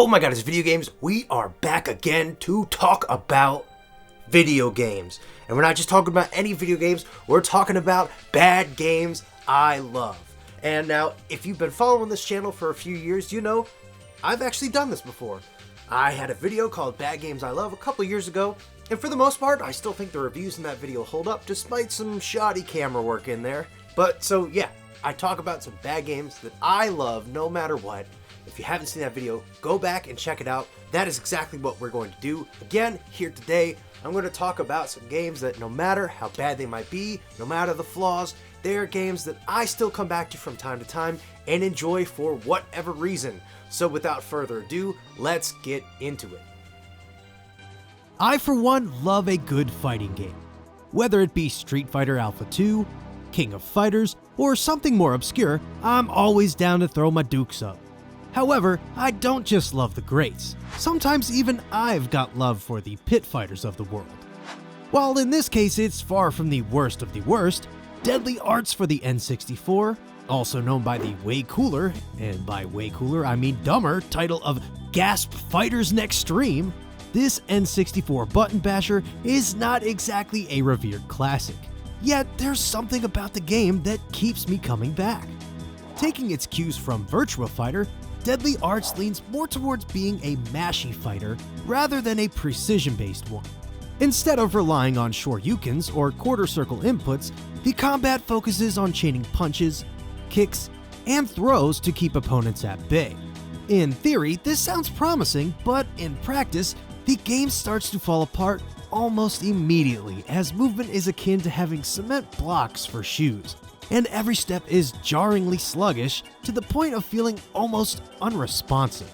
Oh my god, it's video games. We are back again to talk about video games. And we're not just talking about any video games, we're talking about bad games I love. And now, if you've been following this channel for a few years, you know I've actually done this before. I had a video called Bad Games I Love a couple years ago, and for the most part, I still think the reviews in that video hold up, despite some shoddy camera work in there. But, so yeah, I talk about some bad games that I love no matter what. If you haven't seen that video, go back and check it out. That is exactly what we're going to do. Again, here today, I'm going to talk about some games that no matter how bad they might be, no matter the flaws, they are games that I still come back to from time to time and enjoy for whatever reason. So without further ado, let's get into it. I, for one, love a good fighting game. Whether it be Street Fighter Alpha 2, King of Fighters, or something more obscure, I'm always down to throw my dukes up. However, I don't just love the greats. Sometimes even I've got love for the pit fighters of the world. While in this case it's far from the worst of the worst, Deadly Arts for the N64, also known by the way cooler, and by way cooler I mean dumber, title of Gasp Fighters Next Stream, this N64 button basher is not exactly a revered classic. Yet there's something about the game that keeps me coming back. Taking its cues from Virtua Fighter, Deadly Arts leans more towards being a mashy fighter rather than a precision-based one. Instead of relying on shoryukens or quarter-circle inputs, the combat focuses on chaining punches, kicks, and throws to keep opponents at bay. In theory, this sounds promising, but in practice, the game starts to fall apart almost immediately as movement is akin to having cement blocks for shoes, and every step is jarringly sluggish to the point of feeling almost unresponsive.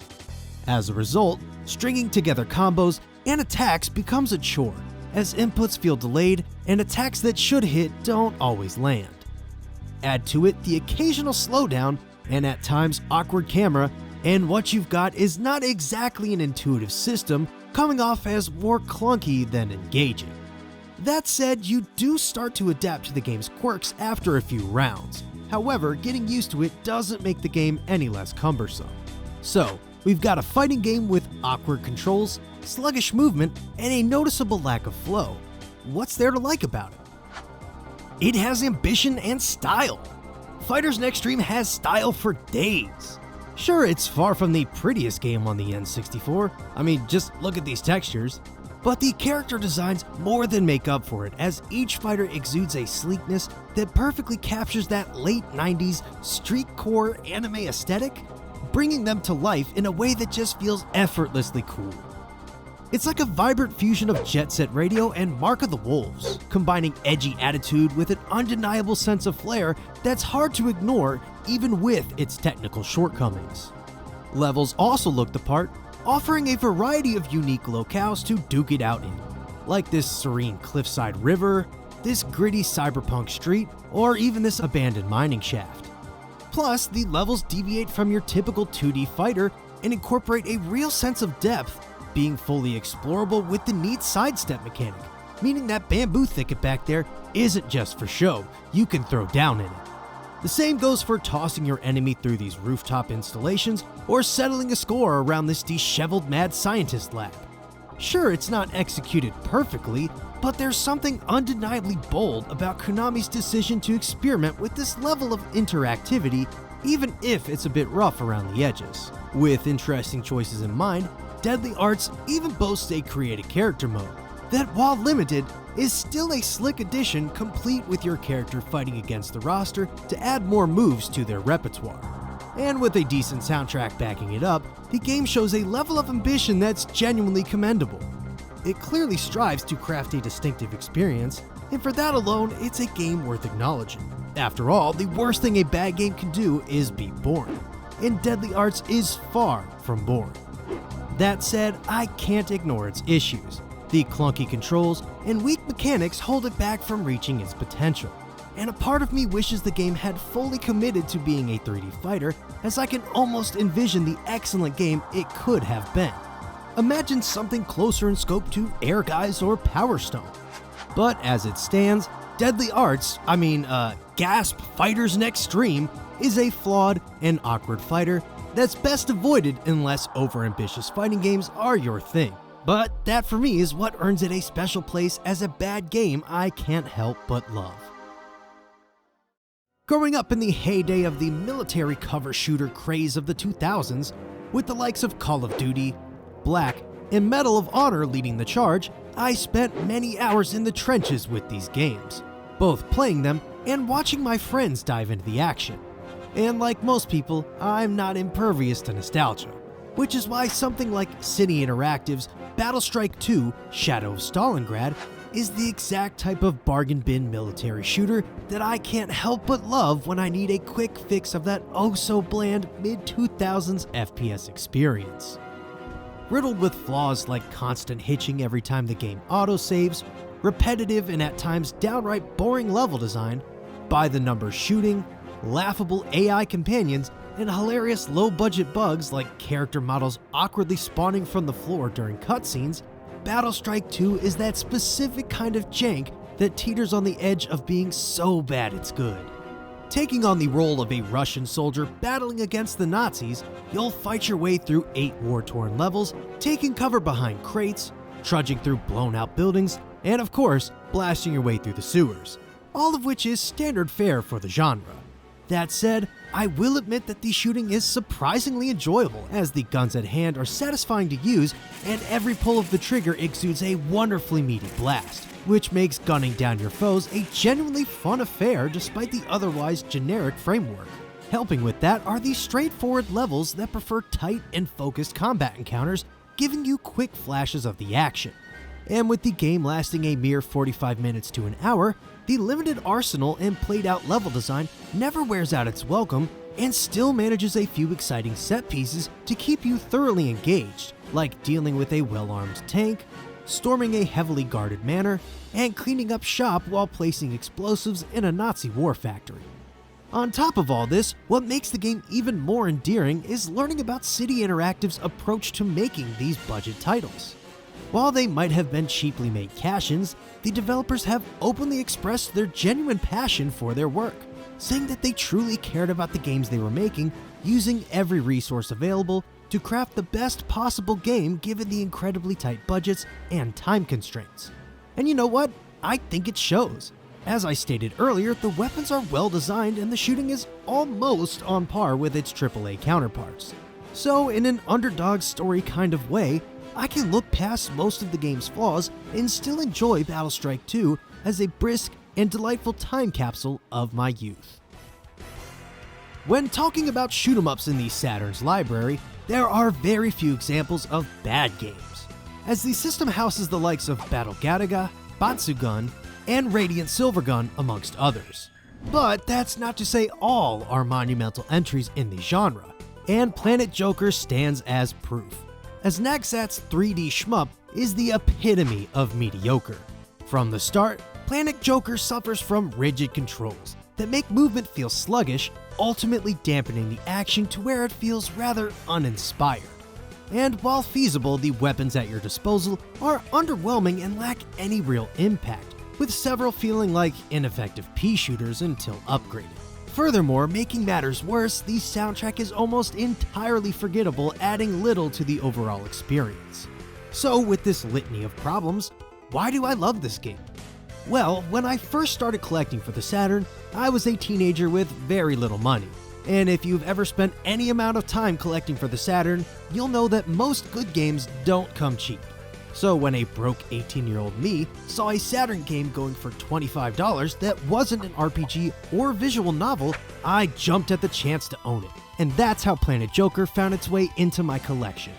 As a result, stringing together combos and attacks becomes a chore, as inputs feel delayed and attacks that should hit don't always land. Add to it the occasional slowdown and at times awkward camera, and what you've got is not exactly an intuitive system, coming off as more clunky than engaging. That said, you do start to adapt to the game's quirks after a few rounds. However, getting used to it doesn't make the game any less cumbersome. So, we've got a fighting game with awkward controls, sluggish movement, and a noticeable lack of flow. What's there to like about it? It has ambition and style. Fighters Next Stream has style for days. Sure, it's far from the prettiest game on the N64, I mean, just look at these textures, but the character designs more than make up for it, as each fighter exudes a sleekness that perfectly captures that late 90s streetcore anime aesthetic, bringing them to life in a way that just feels effortlessly cool. It's like a vibrant fusion of Jet Set Radio and Mark of the Wolves, combining edgy attitude with an undeniable sense of flair that's hard to ignore even with its technical shortcomings. Levels also look the part, offering a variety of unique locales to duke it out in, like this serene cliffside river, this gritty cyberpunk street, or even this abandoned mining shaft. Plus, the levels deviate from your typical 2D fighter and incorporate a real sense of depth, being fully explorable with the neat sidestep mechanic, meaning that bamboo thicket back there isn't just for show, you can throw down in it. The same goes for tossing your enemy through these rooftop installations or settling a score around this disheveled mad scientist lab. Sure, it's not executed perfectly, but there's something undeniably bold about Konami's decision to experiment with this level of interactivity, even if it's a bit rough around the edges. With interesting choices in mind, Deadly Arts even boasts a created character mode that, while limited, is still a slick addition complete with your character fighting against the roster to add more moves to their repertoire. And with a decent soundtrack backing it up, the game shows a level of ambition that's genuinely commendable. It clearly strives to craft a distinctive experience, and for that alone, it's a game worth acknowledging. After all, the worst thing a bad game can do is be boring, and Deadly Arts is far from boring. That said, I can't ignore its issues. The clunky controls and weak mechanics hold it back from reaching its potential, and a part of me wishes the game had fully committed to being a 3D fighter, as I can almost envision the excellent game it could have been. Imagine something closer in scope to Air Guys or Power Stone. But as it stands, Deadly Arts, Gasp Fighters Next Stream, is a flawed and awkward fighter that's best avoided unless overambitious fighting games are your thing. But that for me is what earns it a special place as a bad game I can't help but love. Growing up in the heyday of the military cover shooter craze of the 2000s, with the likes of Call of Duty, Black, and Medal of Honor leading the charge, I spent many hours in the trenches with these games, both playing them and watching my friends dive into the action. And like most people, I'm not impervious to nostalgia, which is why something like City Interactive's Battlestrike 2: Shadow of Stalingrad is the exact type of bargain bin military shooter that I can't help but love when I need a quick fix of that oh-so-bland mid-2000s FPS experience. Riddled with flaws like constant hitching every time the game autosaves, repetitive and at times downright boring level design, by-the-numbers shooting, laughable AI companions, and hilarious low-budget bugs like character models awkwardly spawning from the floor during cutscenes, Battlestrike 2 is that specific kind of jank that teeters on the edge of being so bad it's good. Taking on the role of a Russian soldier battling against the Nazis, you'll fight your way through 8 war-torn levels, taking cover behind crates, trudging through blown-out buildings, and of course, blasting your way through the sewers, all of which is standard fare for the genre. That said, I will admit that the shooting is surprisingly enjoyable, as the guns at hand are satisfying to use and every pull of the trigger exudes a wonderfully meaty blast, which makes gunning down your foes a genuinely fun affair despite the otherwise generic framework. Helping with that are the straightforward levels that prefer tight and focused combat encounters, giving you quick flashes of the action. And with the game lasting a mere 45 minutes to an hour, the limited arsenal and played out level design never wears out its welcome and still manages a few exciting set pieces to keep you thoroughly engaged, like dealing with a well-armed tank, storming a heavily guarded manor, and cleaning up shop while placing explosives in a Nazi war factory. On top of all this, what makes the game even more endearing is learning about City Interactive's approach to making these budget titles. While they might have been cheaply made cash-ins, the developers have openly expressed their genuine passion for their work, saying that they truly cared about the games they were making, using every resource available to craft the best possible game given the incredibly tight budgets and time constraints. And you know what? I think it shows. As I stated earlier, the weapons are well designed and the shooting is almost on par with its AAA counterparts. So in an underdog story kind of way, I can look past most of the game's flaws and still enjoy Battlestrike 2 as a brisk and delightful time capsule of my youth. When talking about shoot-'em-ups in the Saturn's library, there are very few examples of bad games, as the system houses the likes of Battle Galaga, Batsugun, and Radiant Silvergun amongst others. But that's not to say all are monumental entries in the genre, and Planet Joker stands as proof, as Nagsat's 3D shmup is the epitome of mediocre. From the start, Planet Joker suffers from rigid controls that make movement feel sluggish, ultimately dampening the action to where it feels rather uninspired. And while feasible, the weapons at your disposal are underwhelming and lack any real impact, with several feeling like ineffective pea shooters until upgraded. Furthermore, making matters worse, the soundtrack is almost entirely forgettable, adding little to the overall experience. So with this litany of problems, why do I love this game? Well, when I first started collecting for the Saturn, I was a teenager with very little money. And if you've ever spent any amount of time collecting for the Saturn, you'll know that most good games don't come cheap. So when a broke 18-year-old me saw a Saturn game going for $25 that wasn't an RPG or visual novel, I jumped at the chance to own it. And that's how Planet Joker found its way into my collection.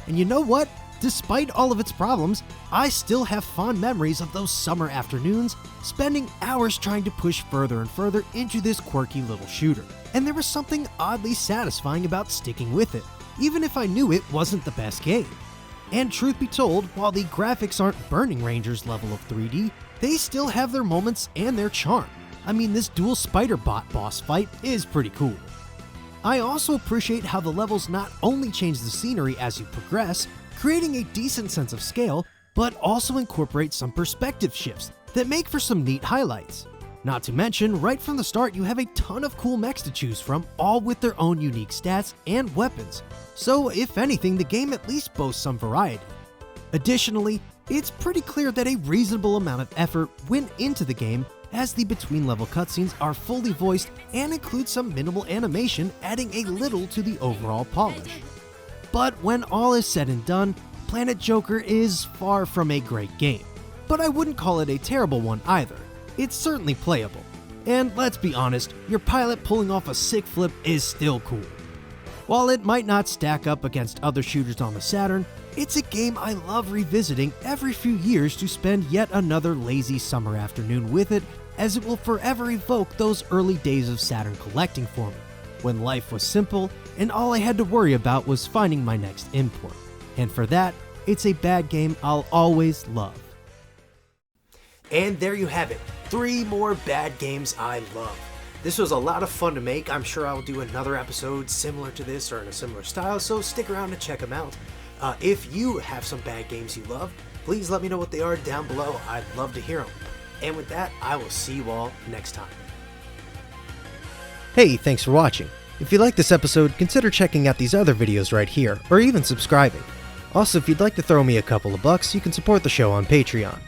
And you know what? Despite all of its problems, I still have fond memories of those summer afternoons, spending hours trying to push further and further into this quirky little shooter. And there was something oddly satisfying about sticking with it, even if I knew it wasn't the best game. And truth be told, while the graphics aren't Burning Ranger's level of 3D, they still have their moments and their charm. I mean, this dual Spider-Bot boss fight is pretty cool. I also appreciate how the levels not only change the scenery as you progress, creating a decent sense of scale, but also incorporate some perspective shifts that make for some neat highlights. Not to mention, right from the start you have a ton of cool mechs to choose from, all with their own unique stats and weapons, so if anything the game at least boasts some variety. Additionally, it's pretty clear that a reasonable amount of effort went into the game, as the between-level cutscenes are fully voiced and include some minimal animation, adding a little to the overall polish. But when all is said and done, Planet Joker is far from a great game. But I wouldn't call it a terrible one either. It's certainly playable. And let's be honest, your pilot pulling off a sick flip is still cool. While it might not stack up against other shooters on the Saturn, it's a game I love revisiting every few years to spend yet another lazy summer afternoon with it, as it will forever evoke those early days of Saturn collecting for me, when life was simple and all I had to worry about was finding my next import. And for that, it's a bad game I'll always love. And there you have it, 3 more bad games I love. This was a lot of fun to make. I'm sure I'll do another episode similar to this or in a similar style, so stick around to check them out. If you have some bad games you love, please let me know what they are down below. I'd love to hear them. And with that, I will see you all next time. Hey, thanks for watching. If you like this episode, consider checking out these other videos right here, or even subscribing. Also, if you'd like to throw me a couple of bucks, you can support the show on Patreon.